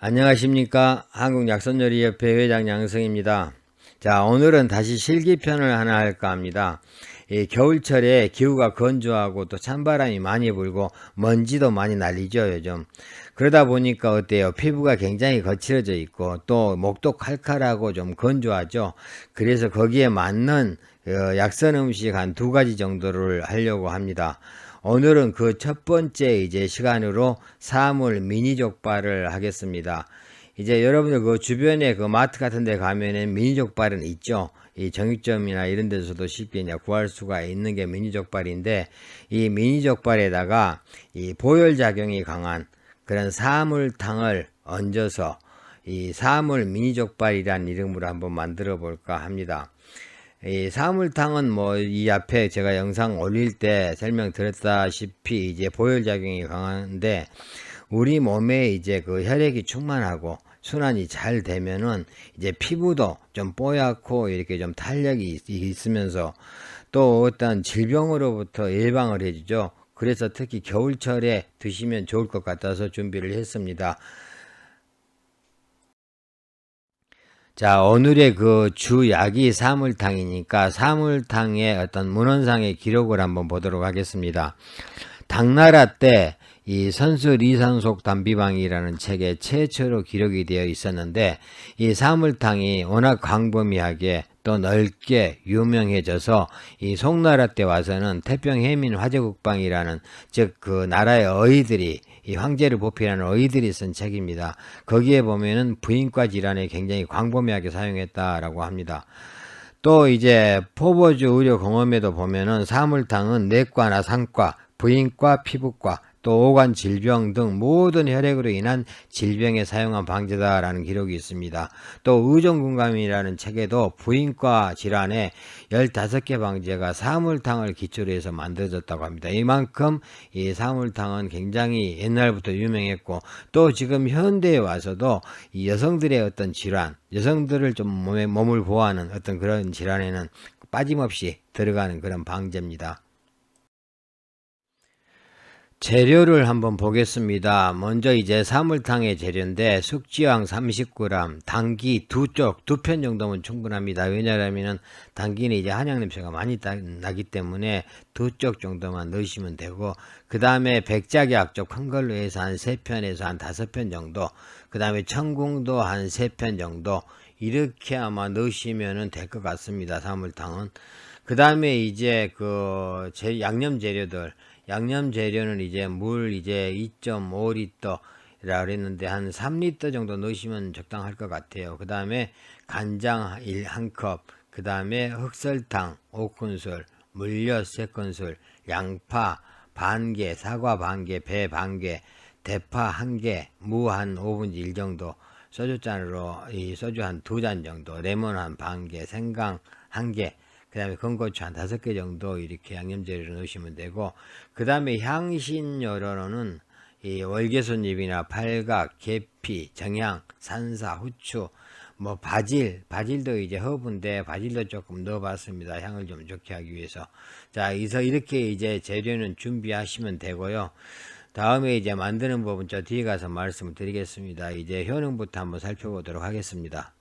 안녕하십니까. 한국약선요리협회 회장 양성입니다. 자, 오늘은 다시 실기편을 하나 할까 합니다. 이 겨울철에 기후가 건조하고 또 찬바람이 많이 불고 먼지도 많이 날리죠, 요즘. 그러다 보니까 어때요? 피부가 굉장히 거칠어져 있고 또 목도 칼칼하고 좀 건조하죠. 그래서 거기에 맞는 약선 음식 한 2가지 정도를 하려고 합니다. 오늘은 그 첫 번째 이제 시간으로 사물 미니 족발을 하겠습니다. 이제 여러분들 그 주변에 그 마트 같은 데 가면은 미니 족발은 있죠. 이 정육점이나 이런 데서도 쉽게 이제 구할 수가 있는 게 미니 족발인데, 이 미니 족발에다가 이 보혈 작용이 강한 그런 사물탕을 얹어서 이 사물 미니 족발이란 이름으로 한번 만들어 볼까 합니다. 이 사물탕은 뭐 이 앞에 제가 영상 올릴 때 설명드렸다시피 이제 보혈작용이 강한데, 우리 몸에 이제 그 혈액이 충만하고 순환이 잘 되면은 이제 피부도 좀 뽀얗고 이렇게 좀 탄력이 있으면서 또 어떤 질병으로부터 예방을 해주죠. 그래서 특히 겨울철에 드시면 좋을 것 같아서 준비를 했습니다. 자, 오늘의 그 주약이 사물탕이니까 사물탕의 어떤 문헌상의 기록을 한번 보도록 하겠습니다. 당나라 때 이 선수 리상속 담비방이라는 책에 최초로 기록이 되어 있었는데, 이 사물탕이 워낙 광범위하게 또 넓게 유명해져서 이 송나라 때 와서는 태평해민 화제국방이라는, 즉 그 나라의 어의들이, 이 황제를 보필하는 어의들이 쓴 책입니다. 거기에 보면은 부인과 질환에 굉장히 광범위하게 사용했다라고 합니다. 또 이제 포보주 의료 공엄에도 보면은 사물탕은 내과나 상과, 부인과, 피부과, 또 오간 질병 등 모든 혈액으로 인한 질병에 사용한 방제다라는 기록이 있습니다. 또 의정군감이라는 책에도 부인과 질환에 15개 방제가 사물탕을 기초로 해서 만들어졌다고 합니다. 이만큼 이 사물탕은 굉장히 옛날부터 유명했고, 또 지금 현대에 와서도 이 여성들의 어떤 질환, 여성들을 좀 몸을 보호하는 어떤 그런 질환에는 빠짐없이 들어가는 그런 방제입니다. 재료를 한번 보겠습니다. 먼저 이제 사물탕의 재료인데, 숙지황 30g, 당귀 두 편 정도면 충분합니다. 왜냐하면 당귀는 이제 한약 냄새가 많이 나기 때문에 2쪽 정도만 넣으시면 되고, 그 다음에 백작약쪽 큰 걸로 해서 한 3편에서 한 5편 정도, 그 다음에 청궁도 한 3편 정도, 이렇게 아마 넣으시면 될 것 같습니다. 사물탕은. 그 다음에 이제 그 양념 재료들, 양념 재료는 이제 물 이제 2.5리터 라 그랬는데 한 3리터 정도 넣으시면 적당할 것 같아요. 그 다음에 간장 1컵, 그 다음에 흑설탕 5큰술, 물엿 3큰술, 양파 반개, 사과 반개, 배 반개, 대파 1개, 무 한 5분의 1 정도, 소주잔으로 이 소주 한 2잔 정도, 레몬 한 반개, 생강 1개, 그 다음에 건고추 한 5개 정도 이렇게 양념재료를 넣으시면 되고, 그 다음에 향신료로는 이 월계수잎이나 팔각, 계피, 정향, 산사, 후추, 뭐 바질도 이제 허브인데 바질도 조금 넣어봤습니다. 향을 좀 좋게 하기 위해서. 자, 그래서 이렇게 이제 재료는 준비하시면 되고요. 다음에 이제 만드는 법은 저 뒤에 가서 말씀을 드리겠습니다. 이제 효능부터 한번 살펴보도록 하겠습니다.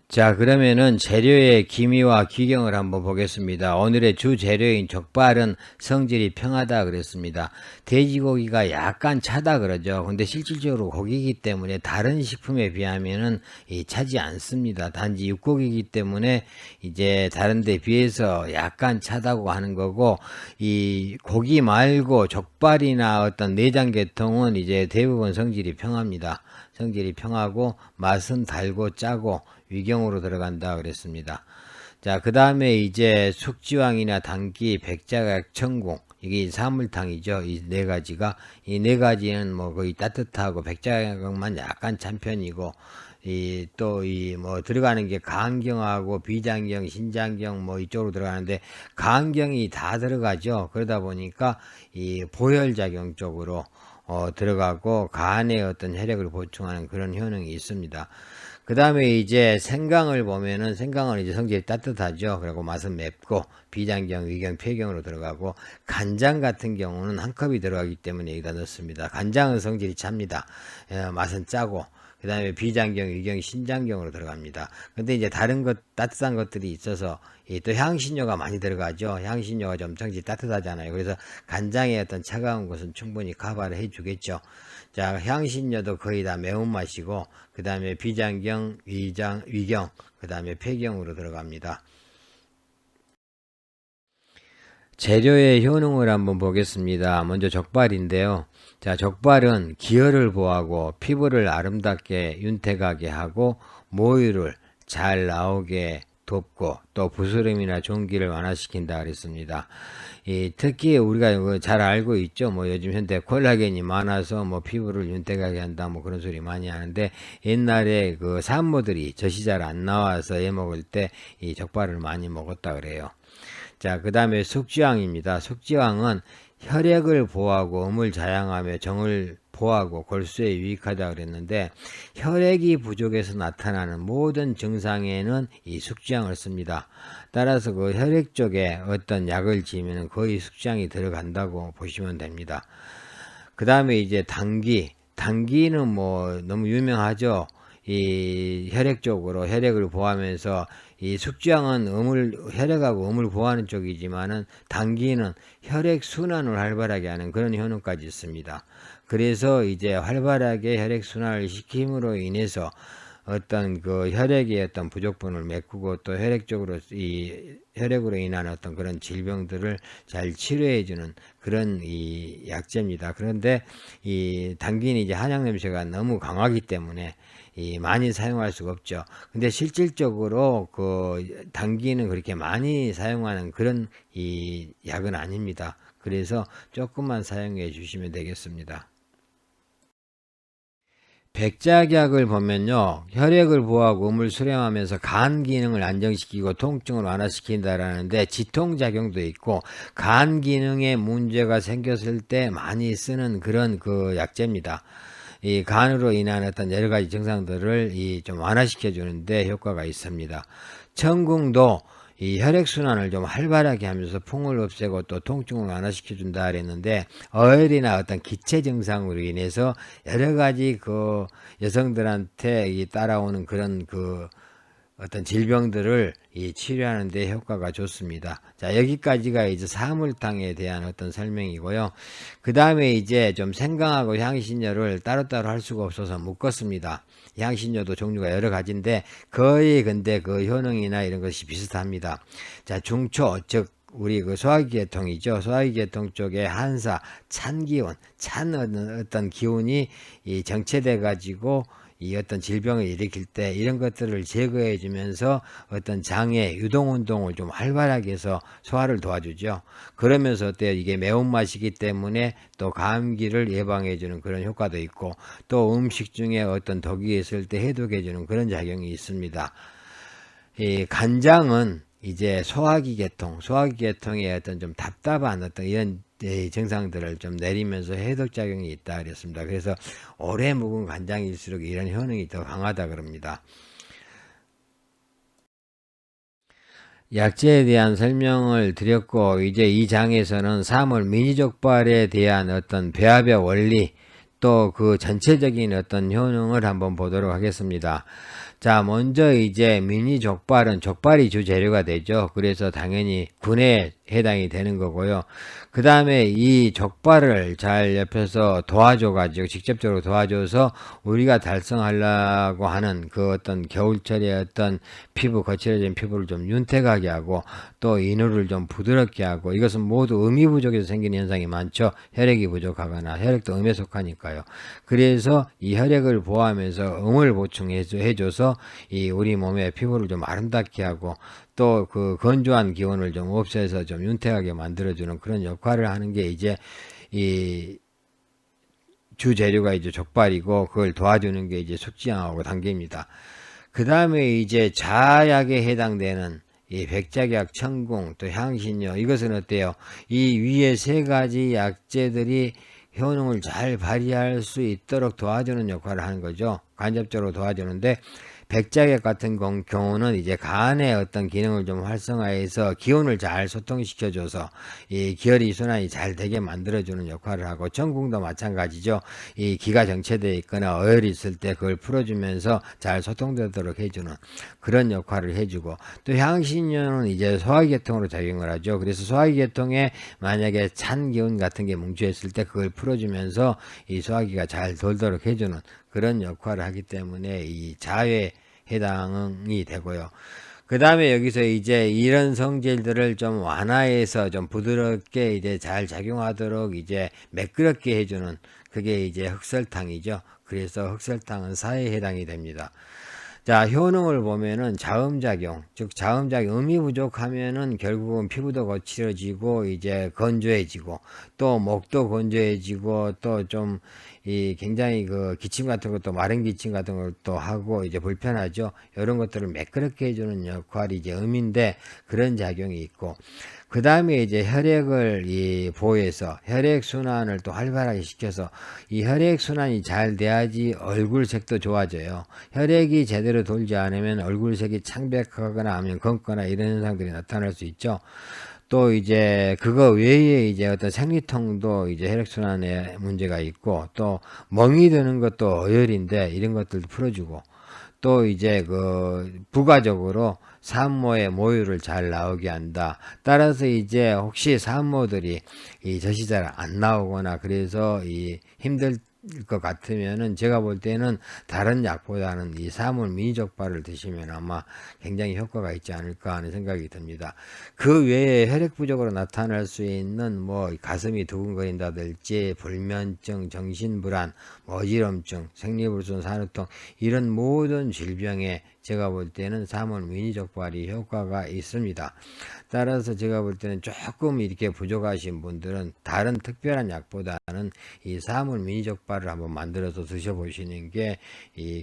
자, 그러면은 재료의 기미와 기경을 한번 보겠습니다. 오늘의 주 재료인 족발은 성질이 평하다 그랬습니다. 돼지고기가 약간 차다 그러죠. 근데 실질적으로 고기이기 때문에 다른 식품에 비하면은 차지 않습니다. 단지 육고기이기 때문에 이제 다른 데 비해서 약간 차다고 하는 거고, 이 고기 말고 족발이나 어떤 내장 계통은 이제 대부분 성질이 평합니다. 성질이 평하고 맛은 달고 짜고 위경으로 들어간다 그랬습니다. 자, 그 다음에 이제 숙지황이나 당귀, 백작약, 청궁, 이게 사물탕이죠. 이 4가지가, 이 4가지는 뭐 거의 따뜻하고, 백작약만 약간 찬 편이고, 뭐 들어가는 게 간경하고 비장경, 신장경 뭐 이쪽으로 들어가는데, 간경이 다 들어가죠. 그러다 보니까 이 보혈작용 쪽으로 들어가고 간의 어떤 혈액을 보충하는 그런 효능이 있습니다. 그 다음에 이제 생강을 보면은 생강은 이제 성질이 따뜻하죠. 그리고 맛은 맵고 비장경, 위경, 폐경으로 들어가고 간장 같은 경우는 한 컵이 들어가기 때문에 여기다 넣습니다. 간장은 성질이 찹니다. 맛은 짜고 그 다음에 비장경, 위경, 신장경으로 들어갑니다. 근데 이제 다른 것, 따뜻한 것들이 있어서 또 향신료가 많이 들어가죠. 향신료가 좀 성질이 따뜻하잖아요. 그래서 간장의 어떤 차가운 것은 충분히 커버를 해주겠죠. 자, 향신료도 거의 다 매운맛이고 그 다음에 비장경, 위경, 그 다음에 폐경으로 들어갑니다. 재료의 효능을 한번 보겠습니다. 먼저 족발인데요. 자, 족발은 기혈을 보하고 피부를 아름답게 윤택하게 하고 모유를 잘 나오게 돕고 또 부스럼이나 종기를 완화시킨다 그랬습니다. 특히 우리가 잘 알고 있죠. 뭐 요즘 현대 콜라겐이 많아서 뭐 피부를 윤택하게 한다 뭐 그런 소리 많이 하는데 옛날에 그 산모들이 젖이 잘 안 나와서 애 먹을 때 이 족발을 많이 먹었다 그래요. 자, 그 다음에 숙지황입니다. 숙지황은 혈액을 보호하고 음을 자양하며 정을 보호하고 골수에 유익하다 그랬는데 혈액이 부족해서 나타나는 모든 증상에는 이 숙지황을 씁니다. 따라서 그 혈액 쪽에 어떤 약을 지으면 거의 숙지황이 들어간다고 보시면 됩니다. 그 다음에 이제 당기는 뭐 너무 유명하죠. 이 혈액 쪽으로 혈액을 보호하면서 이 숙주향은 혈액하고 음을 보호하는 쪽이지만은 당기는 혈액 순환을 활발하게 하는 그런 효능까지 있습니다. 그래서 이제 활발하게 혈액 순환을 시킴으로 인해서 어떤 그 혈액의 어떤 부족분을 메꾸고 또 혈액적으로 이 혈액으로 인한 어떤 그런 질병들을 잘 치료해주는 그런 이 약재입니다. 그런데 이 당귀는 이제 한약 냄새가 너무 강하기 때문에 많이 사용할 수가 없죠. 근데 실질적으로 그 당귀는 그렇게 많이 사용하는 그런 이 약은 아닙니다. 그래서 조금만 사용해 주시면 되겠습니다. 백작약을 보면요, 혈액을 보호하고 음을 수렴하면서 간 기능을 안정시키고 통증을 완화시킨다라는데 지통작용도 있고 간 기능에 문제가 생겼을 때 많이 쓰는 그런 그 약재입니다. 이 간으로 인한 어떤 여러 가지 증상들을 좀 완화시켜 주는데 효과가 있습니다. 천궁도 이 혈액순환을 좀 활발하게 하면서 풍을 없애고 또 통증을 완화시켜 준다 그랬는데 어혈이나 어떤 기체 증상으로 인해서 여러 가지 그 여성들한테 따라오는 그런 그 어떤 질병들을 치료하는 데 효과가 좋습니다. 자, 여기까지가 이제 사물탕에 대한 어떤 설명이고요. 그 다음에 이제 좀 생강하고 향신료를 따로따로 할 수가 없어서 묶었습니다. 향신료도 종류가 여러 가지인데 거의 근데 그 효능이나 이런 것이 비슷합니다. 자, 중초, 즉 우리 그 소화기 계통이죠. 소화기 계통 쪽에 한사, 찬 기운, 찬 어떤 기운이 정체돼 가지고 이 어떤 질병을 일으킬 때 이런 것들을 제거해 주면서 어떤 장의 유동 운동을 좀 활발하게 해서 소화를 도와주죠. 그러면서 어때요? 이게 매운맛이기 때문에 또 감기를 예방해 주는 그런 효과도 있고 또 음식 중에 어떤 독이 있을 때 해독해 주는 그런 작용이 있습니다. 이 간장은 이제 소화기 계통의 어떤 좀 답답한 어떤 이런 증상들을 좀 내리면서 해독작용이 있다 그랬습니다. 그래서 오래 묵은 간장일수록 이런 효능이 더 강하다 그럽니다. 약재에 대한 설명을 드렸고 이제 이 장에서는 사물 미니족발에 대한 어떤 배합의 원리 또 그 전체적인 어떤 효능을 한번 보도록 하겠습니다. 자, 먼저 이제 미니 족발은 족발이 주 재료가 되죠. 그래서 당연히 군에 해당이 되는 거고요. 그 다음에 이 족발을 잘 옆에서 도와줘가지고 직접적으로 도와줘서 우리가 달성하려고 하는 그 어떤 겨울철의 어떤 피부, 거칠어진 피부를 좀 윤택하게 하고 또 인후를 좀 부드럽게 하고 이것은 모두 음이 부족해서 생기는 현상이 많죠. 혈액이 부족하거나 혈액도 음에 속하니까요. 그래서 이 혈액을 보호하면서 음을 보충해줘서 이 우리 몸의 피부를 좀 아름답게 하고 또 그 건조한 기운을 좀 없애서 좀 윤택하게 만들어주는 그런 역할을 하는 게 이제 이 주 재료가 이제 족발이고 그걸 도와주는 게 이제 숙지향하고 당귀입니다. 그 다음에 이제 자약에 해당되는 이 백작약, 천궁, 또 향신료 이것은 어때요? 이 위에 세 가지 약재들이 효능을 잘 발휘할 수 있도록 도와주는 역할을 하는 거죠. 간접적으로 도와주는데 백자객 같은 경우는 이제 간의 어떤 기능을 좀 활성화해서 기운을 잘 소통시켜줘서 이 기혈이 순환이 잘 되게 만들어주는 역할을 하고, 전궁도 마찬가지죠. 이 기가 정체되어 있거나 어혈이 있을 때 그걸 풀어주면서 잘 소통되도록 해주는 그런 역할을 해주고, 또 향신료는 이제 소화기계통으로 작용을 하죠. 그래서 소화기계통에 만약에 찬 기운 같은 게 뭉쳐있을 때 그걸 풀어주면서 이 소화기가 잘 돌도록 해주는 그런 역할을 하기 때문에 이 자외에 해당이 되고요. 그 다음에 여기서 이제 이런 성질들을 좀 완화해서 좀 부드럽게 이제 잘 작용하도록 이제 매끄럽게 해주는 그게 이제 흑설탕이죠. 그래서 흑설탕은 사에 해당이 됩니다. 자, 효능을 보면은 자음작용, 즉 자음작용, 음이 부족하면은 결국은 피부도 거칠어지고 이제 건조해지고, 또 목도 건조해지고, 또 좀 이 굉장히 그 기침 같은 것도, 마른 기침 같은 것도 하고 이제 불편하죠. 이런 것들을 매끄럽게 해주는 역할이 이제 음인데, 그런 작용이 있고, 그 다음에 이제 혈액을 보호해서 혈액 순환을 또 활발하게 시켜서, 이 혈액 순환이 잘 돼야지 얼굴색도 좋아져요. 혈액이 제대로 돌지 않으면 얼굴색이 창백하거나 하면 검거나 이런 현상들이 나타날 수 있죠. 또 이제 그거 외에 이제 어떤 생리통도 이제 혈액순환에 문제가 있고, 또 멍이 드는 것도 어혈인데 이런 것들도 풀어주고, 또 이제 그 부가적으로 산모의 모유를 잘 나오게 한다. 따라서 이제 혹시 산모들이 이 젖이 잘 안 나오거나 그래서 이 힘들 것 같으면은, 제가 볼 때는 다른 약보다는 이 사물 미니족발을 드시면 아마 굉장히 효과가 있지 않을까 하는 생각이 듭니다. 그 외에 혈액 부족으로 나타날 수 있는 뭐 가슴이 두근거린다든지 불면증, 정신불안, 어지럼증, 생리불순, 산후통, 이런 모든 질병에 제가 볼 때는 사물 미니족발이 효과가 있습니다. 따라서 제가 볼 때는 조금 이렇게 부족하신 분들은 다른 특별한 약보다는 이 사물 미니족발을 한번 만들어서 드셔보시는 게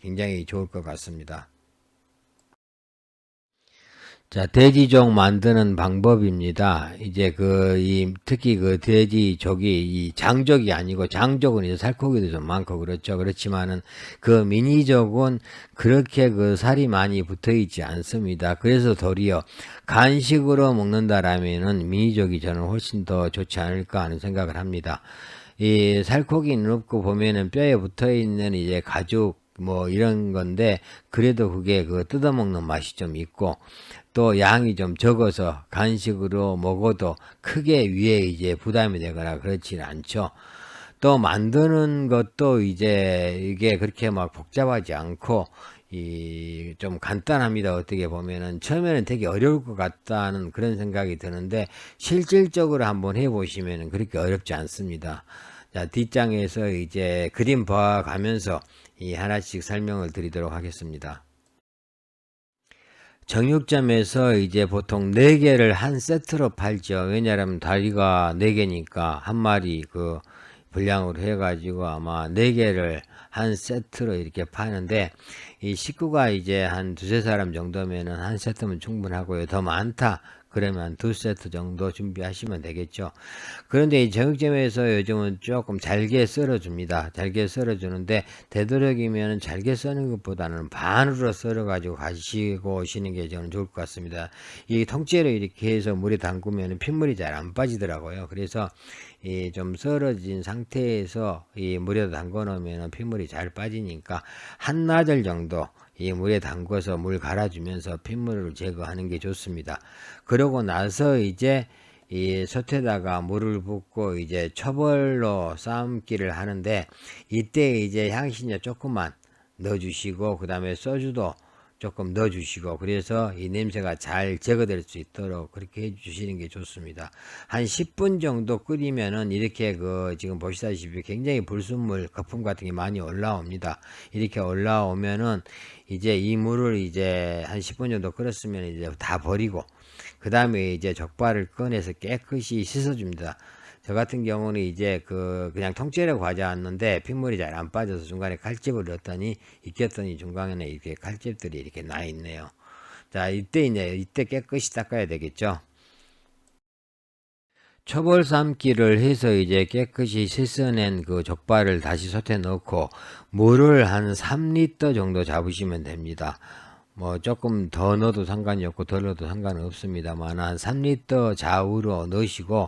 굉장히 좋을 것 같습니다. 자, 돼지족 만드는 방법입니다. 이제 특히 그 돼지족이 이 장족이 아니고, 장족은 이제 살코기도 좀 많고 그렇죠. 그렇지만은 그 미니족은 그렇게 그 살이 많이 붙어 있지 않습니다. 그래서 도리어 간식으로 먹는다라면은 미니족이 저는 훨씬 더 좋지 않을까 하는 생각을 합니다. 이 살코기는 없고 보면은 뼈에 붙어 있는 이제 가죽 뭐 이런 건데, 그래도 그게 그 뜯어먹는 맛이 좀 있고, 또 양이 좀 적어서 간식으로 먹어도 크게 위에 이제 부담이 되거나 그렇지는 않죠. 또 만드는 것도 이제 이게 그렇게 막 복잡하지 않고 좀 간단합니다. 어떻게 보면은 처음에는 되게 어려울 것 같다는 그런 생각이 드는데, 실질적으로 한번 해보시면은 그렇게 어렵지 않습니다. 자, 뒷장에서 이제 그림 봐가면서 하나씩 설명을 드리도록 하겠습니다. 정육점에서 이제 보통 4개를 한 세트로 팔죠. 왜냐하면 다리가 4개니까 한 마리 그 분량으로 해가지고 아마 4개를 한 세트로 이렇게 파는데, 이 식구가 이제 한 두세 사람 정도면은 한 세트면 충분하고요. 더 많다 그러면 2세트 정도 준비하시면 되겠죠. 그런데 이 정육점에서 요즘은 조금 잘게 썰어줍니다. 잘게 썰어주는데, 되도록이면 잘게 써는 것보다는 반으로 썰어가지고 가시고 오시는 게 저는 좋을 것 같습니다. 이 통째로 이렇게 해서 물에 담그면 핏물이 잘 안 빠지더라고요. 그래서 이 좀 썰어진 상태에서 이 물에 담궈 놓으면 핏물이 잘 빠지니까 한나절 정도 이 물에 담궈서 물 갈아주면서 핏물을 제거하는 게 좋습니다. 그러고 나서 이제 이 솥에다가 물을 붓고 이제 초벌로 삶기를 하는데, 이때 이제 향신료 조금만 넣어주시고, 그 다음에 소주도 조금 넣어주시고, 그래서 이 냄새가 잘 제거될 수 있도록 그렇게 해주시는 게 좋습니다. 한 10분 정도 끓이면은 이렇게 지금 보시다시피 굉장히 불순물, 거품 같은 게 많이 올라옵니다. 이렇게 올라오면은 이제 이 물을 이제 한 10분 정도 끓였으면 이제 다 버리고, 그 다음에 이제 족발을 꺼내서 깨끗이 씻어줍니다. 저 같은 경우는 이제 그냥 통째로 가져왔는데 핏물이 잘 안 빠져서 중간에 칼집을 넣었더니, 익혔더니 중간에 이렇게 칼집들이 이렇게 나 있네요. 자, 이때 깨끗이 닦아야 되겠죠. 초벌 삶기를 해서 이제 깨끗이 씻어낸 그 족발을 다시 솥에 넣고 물을 한 3리터 정도 잡으시면 됩니다. 뭐 조금 더 넣어도 상관이 없고 덜 넣어도 상관은 없습니다만 한 3리터 좌우로 넣으시고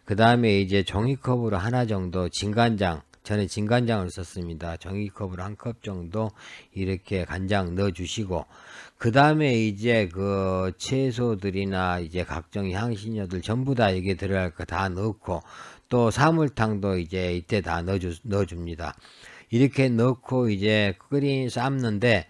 그 다음에 이제 종이컵으로 하나 정도 진간장, 저는 진간장을 썼습니다. 종이컵으로 한 컵 정도 이렇게 간장 넣어 주시고 그 다음에 이제 그 채소들이나 이제 각종 향신료들 전부 다 여기에 들어갈 거 다 넣고 또 사물탕도 이제 이때 다 넣어줍니다. 이렇게 넣고 이제 삶는데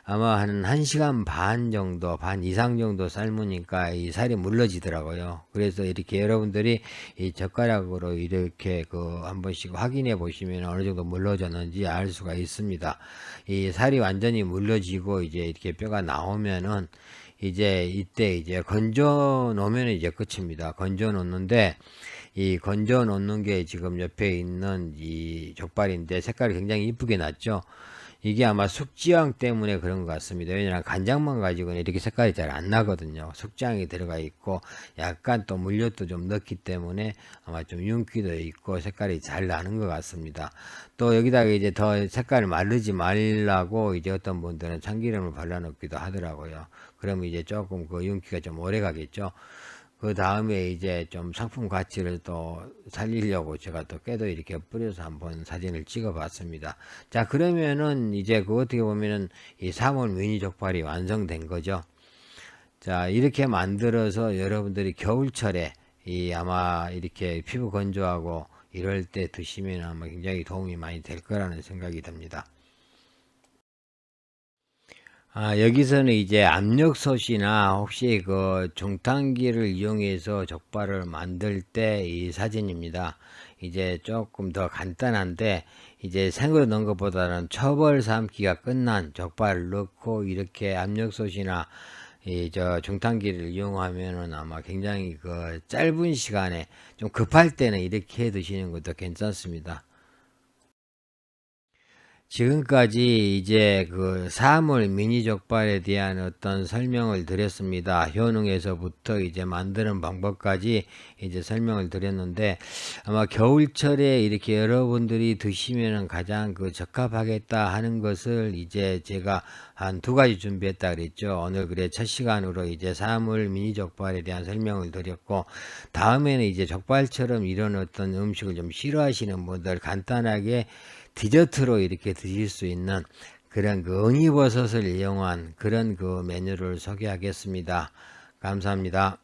아마 한 1시간 반 정도, 반 이상 정도 삶으니까 이 살이 물러지더라고요. 그래서 이렇게 여러분들이 이 젓가락으로 이렇게 한 번씩 확인해 보시면 어느 정도 물러졌는지 알 수가 있습니다. 이 살이 완전히 물러지고 이제 이렇게 뼈가 나오면은 이제 이때 이제 건져 놓으면 이제 끝입니다. 건져 놓는데 이 건져 놓는 게 지금 옆에 있는 이 족발인데 색깔이 굉장히 이쁘게 났죠. 이게 아마 숙지향 때문에 그런 것 같습니다. 왜냐하면 간장만 가지고는 이렇게 색깔이 잘 안 나거든요. 숙지향이 들어가 있고 약간 또 물엿도 좀 넣기 때문에 아마 좀 윤기도 있고 색깔이 잘 나는 것 같습니다. 또 여기다가 이제 더 색깔을 마르지 말라고 이제 어떤 분들은 참기름을 발라 놓기도 하더라고요. 그러면 이제 조금 그 윤기가 좀 오래 가겠죠. 그 다음에 이제 좀 상품 가치를 또 살리려고 제가 또 깨도 이렇게 뿌려서 한번 사진을 찍어 봤습니다. 자, 그러면은 이제 그 어떻게 보면은 이 3월 미니 족발이 완성된 거죠. 자, 이렇게 만들어서 여러분들이 겨울철에 이 아마 이렇게 피부 건조하고 이럴 때 드시면 아마 굉장히 도움이 많이 될 거라는 생각이 듭니다. 여기서는 이제 압력솥이나 혹시 그 중탕기를 이용해서 족발을 만들 때 이 사진입니다. 이제 조금 더 간단한데 이제 생으로 넣은 것보다는 초벌 삶기가 끝난 족발을 넣고 이렇게 압력솥이나 이 중탕기를 이용하면은 아마 굉장히 그 짧은 시간에 좀 급할 때는 이렇게 해 드시는 것도 괜찮습니다. 지금까지 이제 그 사물 미니 족발에 대한 어떤 설명을 드렸습니다. 효능에서부터 이제 만드는 방법까지 이제 설명을 드렸는데 아마 겨울철에 이렇게 여러분들이 드시면은 가장 그 적합하겠다 하는 것을 이제 제가 한 2가지 준비했다 그랬죠. 오늘 그래 첫 시간으로 이제 사물 미니 족발에 대한 설명을 드렸고 다음에는 이제 족발처럼 이런 어떤 음식을 좀 싫어하시는 분들 간단하게 디저트로 이렇게 드실 수 있는 그런 그 응이버섯을 이용한 그런 그 메뉴를 소개하겠습니다. 감사합니다.